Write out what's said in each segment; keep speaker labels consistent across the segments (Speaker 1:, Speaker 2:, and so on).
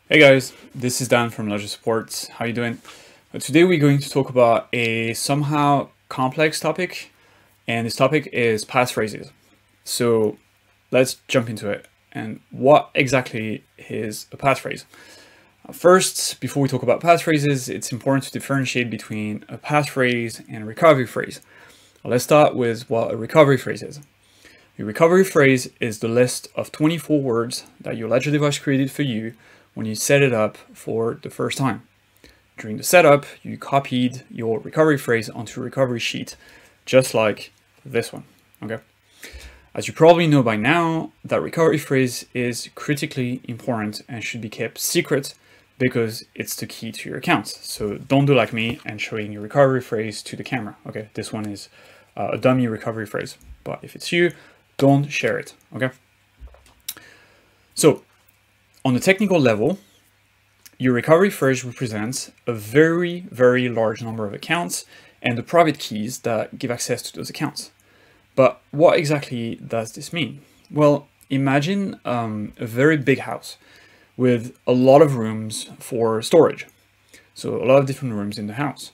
Speaker 1: Hey guys, this is Dan from Logic Support. How you doing? Today we're going to talk about a somehow complex topic, and this topic is passphrases. So let's jump into it. And what exactly is a passphrase? First, before we talk about passphrases, it's important to differentiate between a passphrase and a recovery phrase. Let's start with what a recovery phrase is. A recovery phrase is the list of 24 words that your Ledger device created for you when you set it up for the first time. During the setup, you copied your recovery phrase onto a recovery sheet, just like this one, okay? As you probably know by now, that recovery phrase is critically important and should be kept secret because it's the key to your accounts. So don't do like me and showing your recovery phrase to the camera, okay? This one is a dummy recovery phrase, but if it's you, don't share it, okay? So, on the technical level, your recovery phrase represents a very, very large number of accounts and the private keys that give access to those accounts. But what exactly does this mean? Well, imagine a very big house with a lot of rooms for storage. So a lot of different rooms in the house.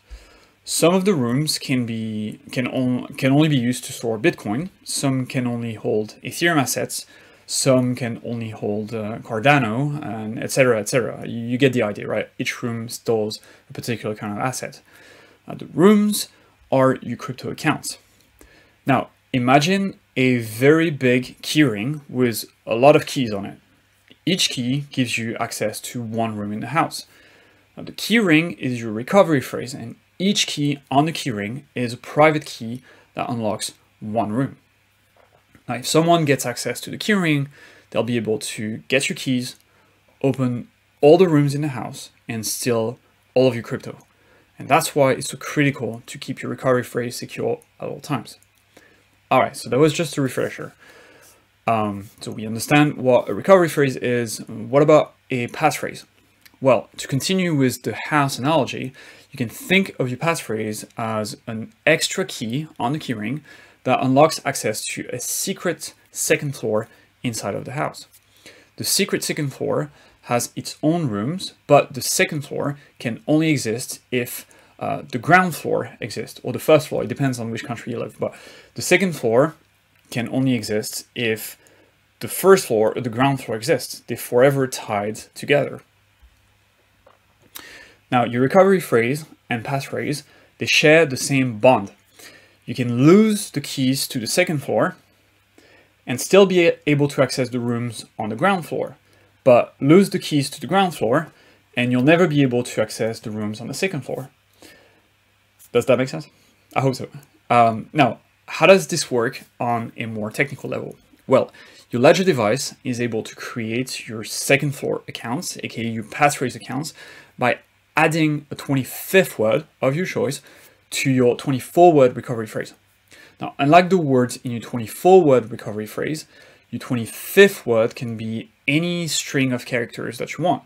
Speaker 1: Some of the rooms can only be used to store Bitcoin. Some can only hold Ethereum assets. Some can only hold Cardano, and etc., etc. You get the idea, right? Each room stores a particular kind of asset. The rooms are your crypto accounts. Now, imagine a very big keyring with a lot of keys on it. Each key gives you access to one room in the house. Now, the keyring is your recovery phrase, and each key on the keyring is a private key that unlocks one room. Now, if someone gets access to the keyring, they'll be able to get your keys, open all the rooms in the house, and steal all of your crypto. And that's why it's so critical to keep your recovery phrase secure at all times. All right, so that was just a refresher. So we understand what a recovery phrase is. What about a passphrase? Well, to continue with the house analogy, you can think of your passphrase as an extra key on the keyring that unlocks access to a secret second floor inside of the house. The secret second floor has its own rooms, but the second floor can only exist if the ground floor exists, or the first floor. It depends on which country you live, but the second floor can only exist if the first floor or the ground floor exists. They're forever tied together. Now, your recovery phrase and passphrase, they share the same bond. You can lose the keys to the second floor and still be able to access the rooms on the ground floor, but lose the keys to the ground floor and you'll never be able to access the rooms on the second floor. Does that make sense? I hope so. Now, how does this work on a more technical level? Well, your Ledger device is able to create your second floor accounts, aka your passphrase accounts, by adding a 25th word of your choice to your 24-word recovery phrase. Now, unlike the words in your 24-word recovery phrase, your 25th word can be any string of characters that you want.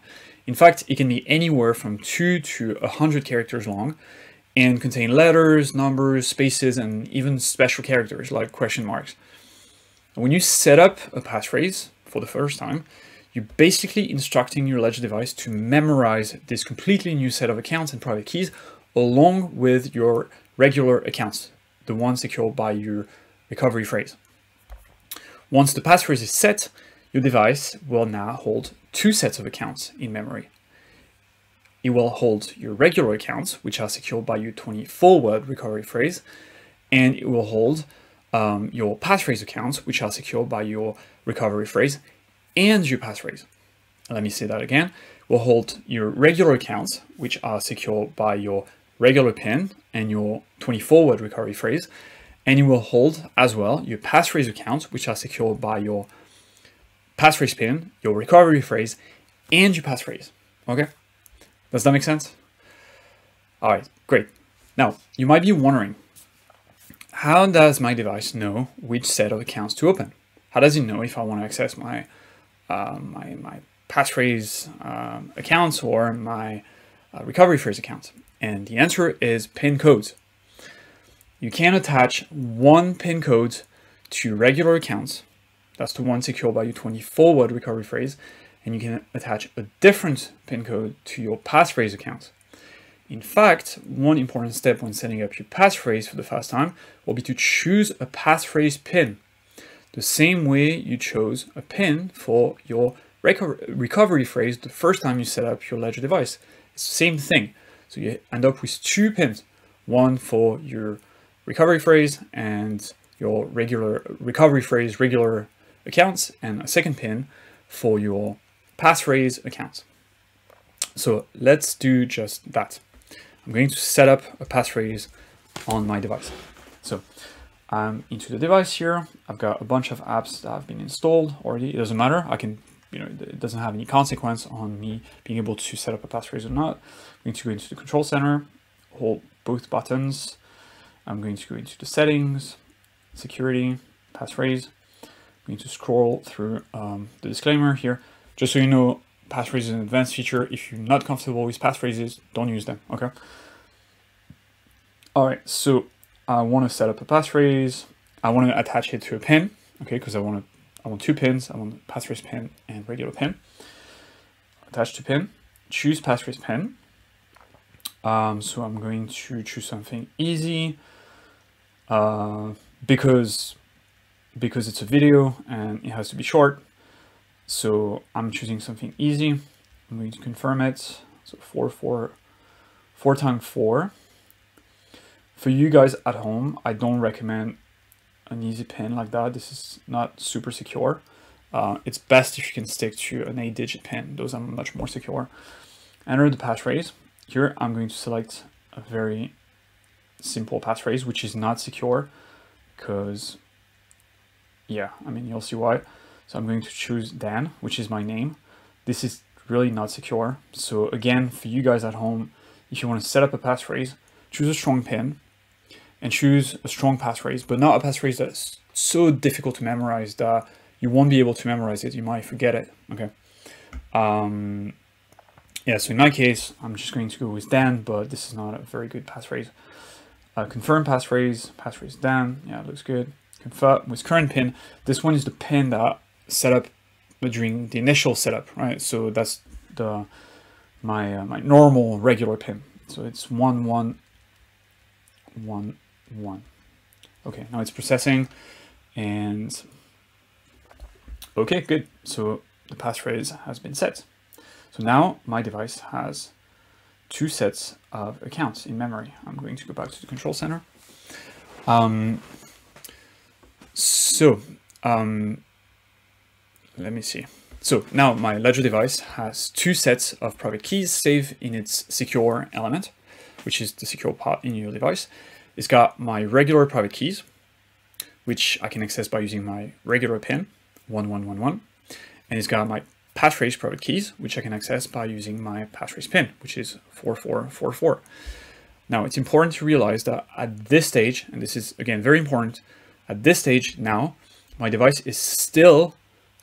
Speaker 1: In fact, it can be anywhere from 2 to 100 characters long and contain letters, numbers, spaces, and even special characters like question marks. When you set up a passphrase for the first time, you're basically instructing your Ledger device to memorize this completely new set of accounts and private keys along with your regular accounts, the ones secured by your recovery phrase. Once the passphrase is set, your device will now hold two sets of accounts in memory. It will hold your regular accounts, which are secured by your 24-word recovery phrase, and it will hold your passphrase accounts, which are secured by your recovery phrase and your passphrase. Let me say that again. It will hold your regular accounts, which are secured by your regular PIN and your 24-word recovery phrase, and you will hold as well your passphrase accounts, which are secured by your passphrase PIN, your recovery phrase, and your passphrase. Okay? Does that make sense? All right, great. Now, you might be wondering, how does my device know which set of accounts to open? How does it know if I want to access my my passphrase accounts or my recovery phrase accounts? And the answer is PIN codes. You can attach one PIN code to regular accounts. That's the one secured by your 24-word recovery phrase. and you can attach a different pin code to your passphrase account. In fact, one important step when setting up your passphrase for the first time will be to choose a passphrase pin, the same way you chose a pin for your recovery phrase the first time you set up your Ledger device. It's the same thing. So you end up with two pins, one for your recovery phrase and your regular recovery phrase regular accounts, and a second pin for your passphrase accounts. So let's do just that. I'm going to set up a passphrase on my device. So I'm into the device here. I've got a bunch of apps that have been installed already. It doesn't matter. I can, it doesn't have any consequence on me being able to set up a passphrase or not. I'm going to go into the control center, hold both buttons. I'm going to go into the settings, security, passphrase. I'm going to scroll through the disclaimer here. Just so you know, passphrase is an advanced feature. If you're not comfortable with passphrases, don't use them, okay? All right, so I want to set up a passphrase. I want to attach it to a pin, okay? Because I want two pins. I want a passphrase pin and regular pin. Attach to pin, choose passphrase pin. So I'm going to choose something easy because it's a video and it has to be short. So I'm choosing something easy. I'm going to confirm it. So 4 times 4. For you guys at home, I don't recommend an easy pin like that. This is not super secure. It's best if you can stick to an 8-digit pin. Those are much more secure. Enter the passphrase. Here I'm going to select a very simple passphrase, which is not secure because, yeah, I mean, you'll see why. So I'm going to choose Dan, which is my name. This is really not secure. So again, for you guys at home, if you want to set up a passphrase, choose a strong pin and choose a strong passphrase, but not a passphrase that's so difficult to memorize that you won't be able to memorize it. You might forget it, okay? Yeah, so in my case, I'm just going to go with Dan, but this is not a very good passphrase. Confirm passphrase, passphrase Dan, yeah, it looks good. Confirm with current pin. This one is the pin that set up during the initial setup, right? So that's my normal regular pin. So it's 1111. Okay, now it's processing, and okay, good. So the passphrase has been set. So now my device has 2 sets of accounts in memory. I'm going to go back to the control center. Let me see. So now my Ledger device has 2 sets of private keys saved in its secure element, which is the secure part in your device. It's got my regular private keys, which I can access by using my regular pin, 1111. And it's got my passphrase private keys, which I can access by using my passphrase pin, which is 4444. Now, it's important to realize that at this stage, and this is, again, very important, at this stage now, my device is still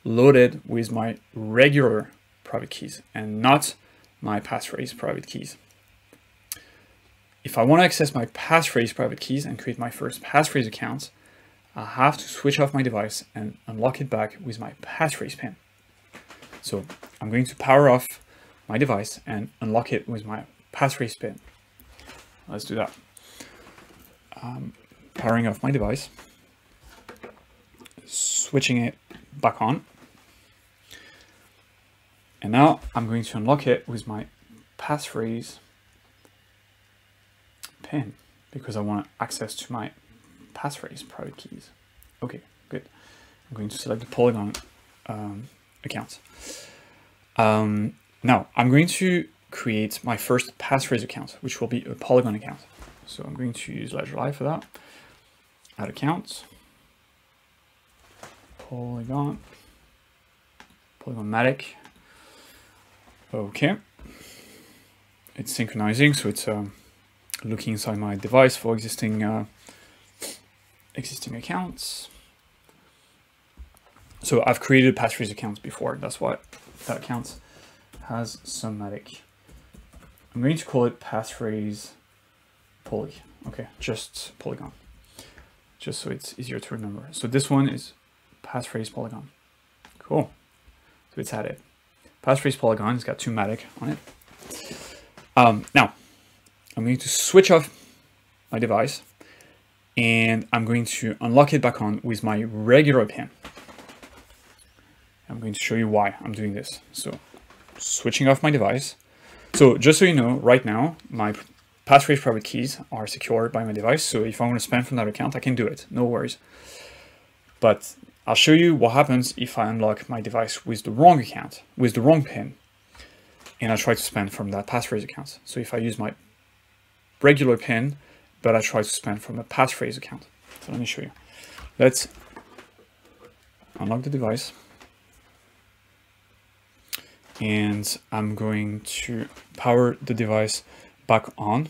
Speaker 1: loaded with my regular private keys and not my passphrase private keys. If I want to access my passphrase private keys and create my first passphrase account, I have to switch off my device and unlock it back with my passphrase pin. So I'm going to power off my device and unlock it with my passphrase pin. Let's do that. Powering off my device, switching it back on. And now I'm going to unlock it with my passphrase pin because I want access to my passphrase private keys. Okay, good. I'm going to select the Polygon account. Now I'm going to create my first passphrase account, which will be a Polygon account. So I'm going to use Ledger Live for that. Add account, Polygon, Polygon-matic. Okay, it's synchronizing, so it's looking inside my device for existing accounts. So I've created passphrase accounts before. That's why that account has some matic. I'm going to call it passphrase poly. Okay, just Polygon, just so it's easier to remember. So this one is passphrase Polygon. Cool. So it's added. passphrase polygon. It's got 2 matic on it. Now, I'm going to switch off my device, and I'm going to unlock it back on with my regular pin. I'm going to show you why I'm doing this. So, switching off my device. So, just so you know, right now, my passphrase private keys are secured by my device. So, if I want to spend from that account, I can do it. No worries. But I'll show you what happens if I unlock my device with the wrong account, with the wrong pin, and I try to spend from that passphrase account. So if I use my regular pin, but I try to spend from a passphrase account. So let me show you. Let's unlock the device. And I'm going to power the device back on.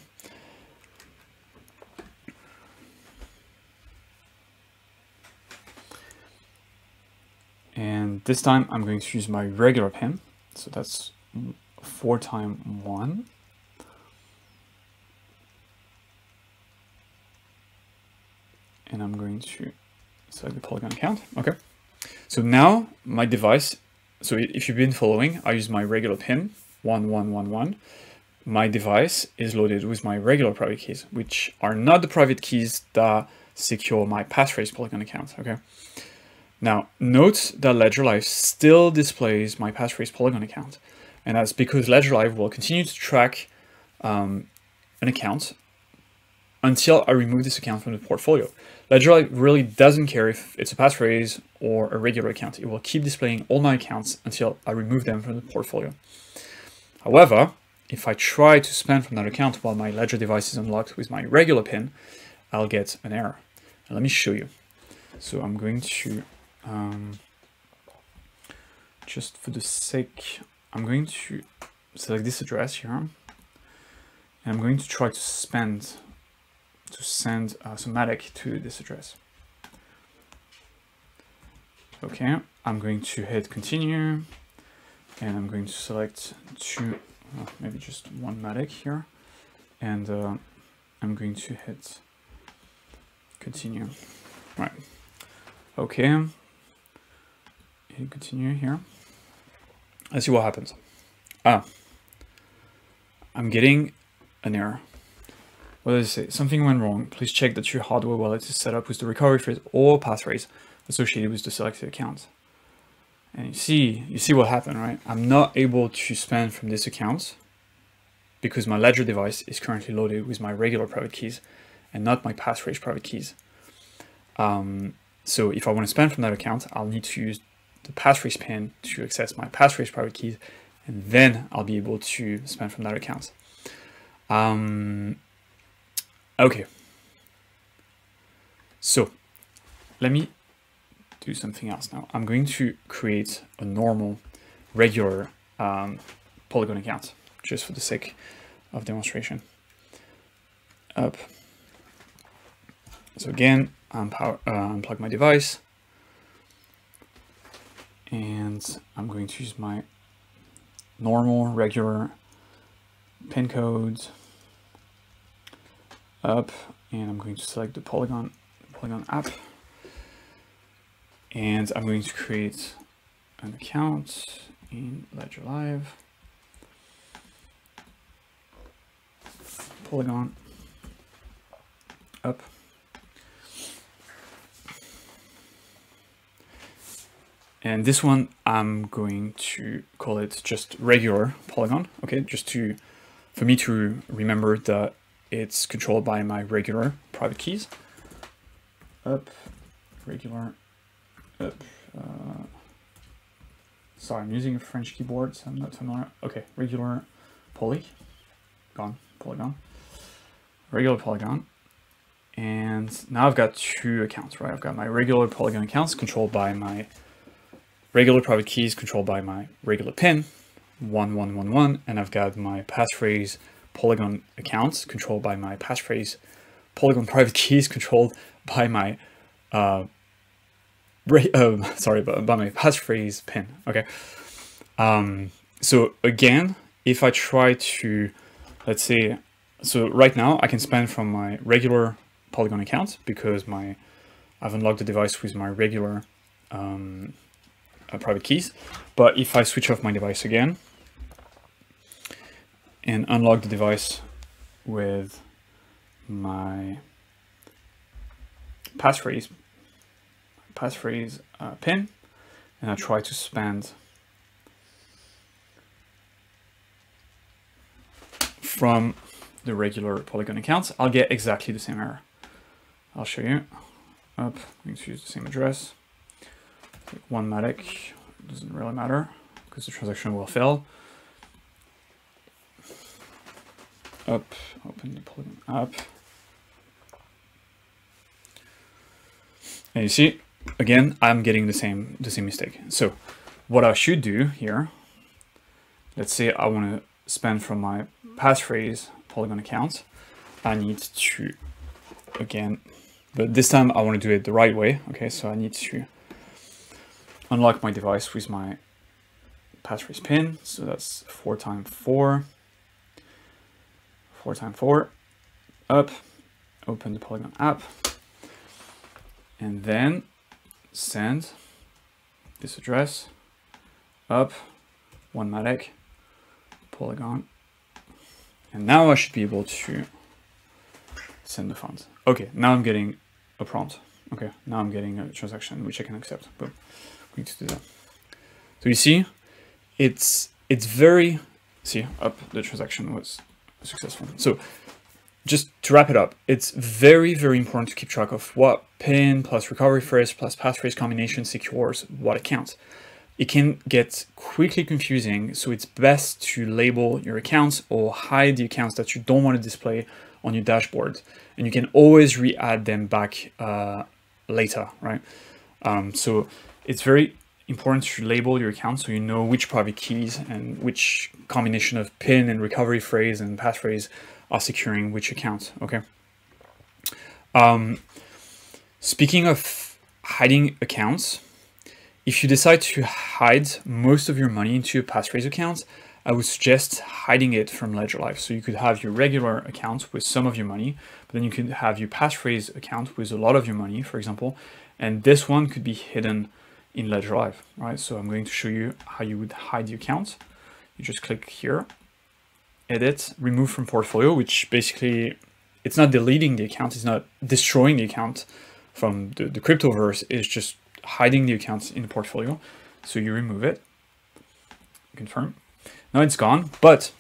Speaker 1: And this time I'm going to use my regular pin. So that's 4 times 1. And I'm going to select the polygon account. Okay. So now my device, so if you've been following, I use my regular pin, 1111. My device is loaded with my regular private keys, which are not the private keys that secure my passphrase polygon account. Okay. Now, note that Ledger Live still displays my passphrase polygon account, and that's because Ledger Live will continue to track an account until I remove this account from the portfolio. Ledger Live really doesn't care if it's a passphrase or a regular account. It will keep displaying all my accounts until I remove them from the portfolio. However, if I try to spend from that account while my Ledger device is unlocked with my regular pin, I'll get an error. And let me show you. So I'm going to just for the sake, I'm going to select this address here, and I'm going to try to send some matic to this address. Okay, I'm going to hit continue, and I'm going to select maybe just 1 matic here, and I'm going to hit continue. Right. Okay. Hit continue here. Let's see what happens. I'm getting an error. What does it say? Something went wrong. Please check that your hardware wallet is set up with the recovery phrase or passphrase associated with the selected account. And you see what happened, right? I'm not able to spend from this account because my Ledger device is currently loaded with my regular private keys and not my passphrase private keys. So if I want to spend from that account, I'll need to use the passphrase pin to access my passphrase private keys, and then I'll be able to spend from that account. Okay. So let me do something else now. I'm going to create a normal, regular Polygon account, just for the sake of demonstration. Up. So again, unplug my device, and I'm going to use my normal, regular pin code. Up, and I'm going to select the Polygon app, and I'm going to create an account in Ledger Live. Polygon up. And this one, I'm going to call it just regular Polygon. Okay, just for me to remember that it's controlled by my regular private keys. Up, regular, up. Sorry, I'm using a French keyboard, so I'm not familiar. Okay, regular polygon, regular Polygon. And now I've got 2 accounts, right? I've got my regular Polygon accounts controlled by my regular private keys, controlled by my regular pin, 1111, and I've got my passphrase Polygon accounts controlled by my passphrase Polygon private keys, controlled by my by my passphrase pin. Okay. So again, if I try to, let's say, so right now I can spend from my regular Polygon account because I've unlocked the device with my regular private keys. But if I switch off my device again and unlock the device with my passphrase pin, and I try to spend from the regular Polygon accounts, I'll get exactly the same error. I'll show you. Up, I'm going to use the same address. Like one Matic, doesn't really matter because the transaction will fail. Up, open the Polygon app. And you see, again, I'm getting the same mistake. So what I should do here, let's say I want to spend from my passphrase Polygon account, I need to, again, but this time I want to do it the right way. Okay, so I need to unlock my device with my passphrase pin. So that's 4 times 4, 4 times 4, up, open the Polygon app, and then send this address up, one Matic, Polygon, and now I should be able to send the funds. Okay, now I'm getting a prompt. Okay, now I'm getting a transaction which I can accept. But we need to do that. So you see, it's very, see, up, the transaction was successful. So just to wrap it up, it's very, very important to keep track of what PIN plus recovery phrase plus passphrase combination secures what account. It can get quickly confusing, so it's best to label your accounts or hide the accounts that you don't want to display on your dashboard. And you can always re-add them back later, right? So it's very important to label your account so you know which private keys and which combination of PIN and recovery phrase and passphrase are securing which account, okay? Speaking of hiding accounts, if you decide to hide most of your money into a passphrase account, I would suggest hiding it from Ledger Live. So you could have your regular account with some of your money, but then you could have your passphrase account with a lot of your money, for example, and this one could be hidden in Ledger Live, right? So I'm going to show you how you would hide the account. You just click here, edit, remove from portfolio, which basically, it's not deleting the account, it's not destroying the account from the cryptoverse, it's just hiding the account in the portfolio. So you remove it, confirm. Now it's gone, but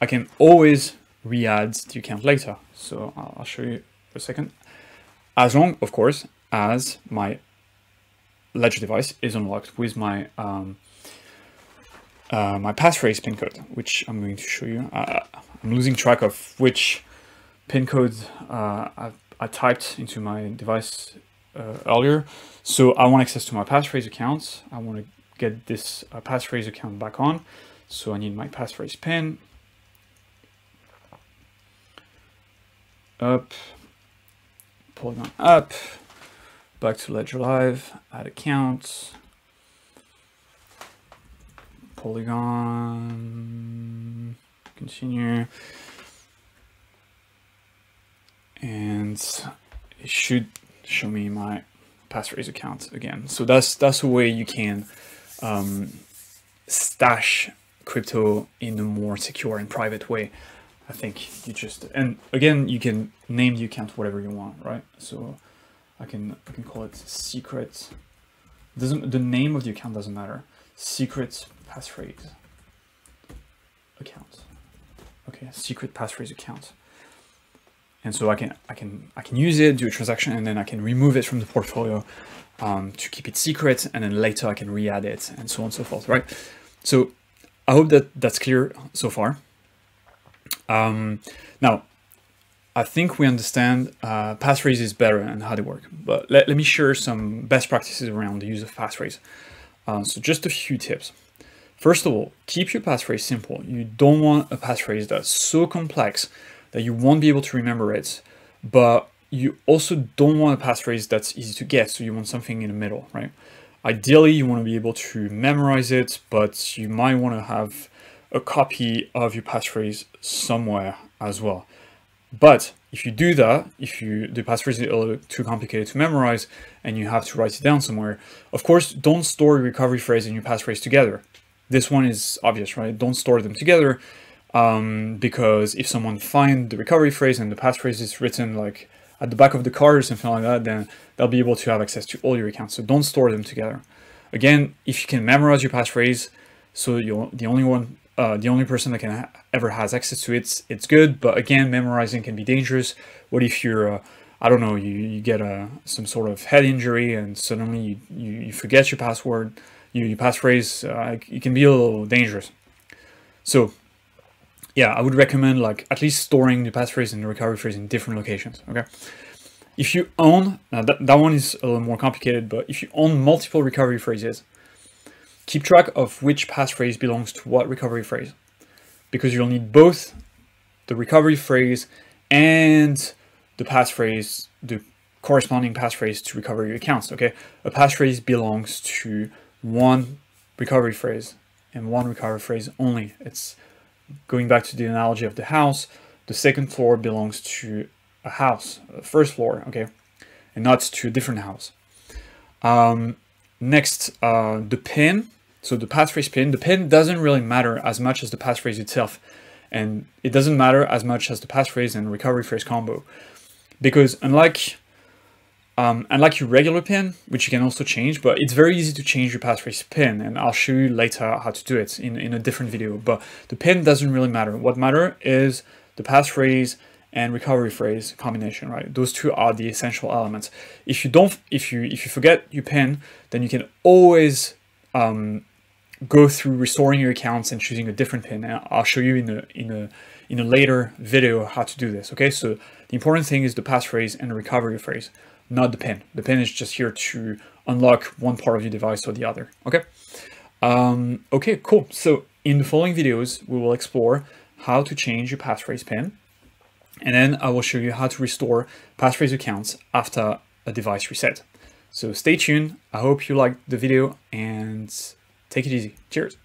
Speaker 1: I can always re-add the account later. So I'll show you for a second. As long, of course, as my Ledger device is unlocked with my my passphrase pin code, which I'm going to show you. I'm losing track of which pin code I typed into my device earlier. So I want access to my passphrase account. I want to get this passphrase account back on. So I need my passphrase pin. Up, Polygon up, back to Ledger Live, add account, Polygon, continue, and it should show me my passphrase account again. So that's a way you can stash crypto in a more secure and private way. I think you just, and again, you can name the account whatever you want, right? So I can call it secret. The name of the account doesn't matter. Secret passphrase account. Okay, secret passphrase account. And so I can use it, do a transaction, and then I can remove it from the portfolio to keep it secret, and then later I can re-add it, and so on and so forth, right? So I hope that that's clear so far. Now, I think we understand passphrases better and how they work, but let me share some best practices around the use of passphrase. So just a few tips. First of all, keep your passphrase simple. You don't want a passphrase that's so complex that you won't be able to remember it, but you also don't want a passphrase that's easy to get, so you want something in the middle, right? Ideally, you want to be able to memorize it, but you might want to have a copy of your passphrase somewhere as well. But if you do that, if the passphrase is a little too complicated to memorize and you have to write it down somewhere, of course, don't store your recovery phrase and your passphrase together. This one is obvious, right? Don't store them together because if someone finds the recovery phrase and the passphrase is written like at the back of the card or something like that, then they'll be able to have access to all your accounts. So don't store them together. Again, if you can memorize your passphrase, so the only person that can ever has access to it, it's good. But again, memorizing can be dangerous. What if you're, I don't know, you get some sort of head injury and suddenly you forget your password, your passphrase? It can be a little dangerous. So yeah, I would recommend like at least storing the passphrase and the recovery phrase in different locations. Okay. If you own, that one is a little more complicated, but if you own multiple recovery phrases, keep track of which passphrase belongs to what recovery phrase, because you'll need both the recovery phrase and the passphrase, the corresponding passphrase to recover your accounts, okay? A passphrase belongs to one recovery phrase and one recovery phrase only. It's going back to the analogy of the house. The second floor belongs to a house, a first floor, okay? And not to a different house. Next, the PIN. So the passphrase PIN, the PIN doesn't really matter as much as the passphrase itself. And it doesn't matter as much as the passphrase and recovery phrase combo. Because unlike your regular PIN, which you can also change, but it's very easy to change your passphrase PIN, and I'll show you later how to do it in a different video. But the PIN doesn't really matter. What matters is the passphrase and recovery phrase combination, right? Those two are the essential elements. If you forget your PIN, then you can always go through restoring your accounts and choosing a different PIN. And I'll show you in a later video how to do this. Okay, so the important thing is the passphrase and the recovery phrase, not the PIN. The PIN is just here to unlock one part of your device or the other. Okay. Okay, cool. So in the following videos, we will explore how to change your passphrase PIN. And then I will show you how to restore passphrase accounts after a device reset. So stay tuned. I hope you liked the video and take it easy. Cheers.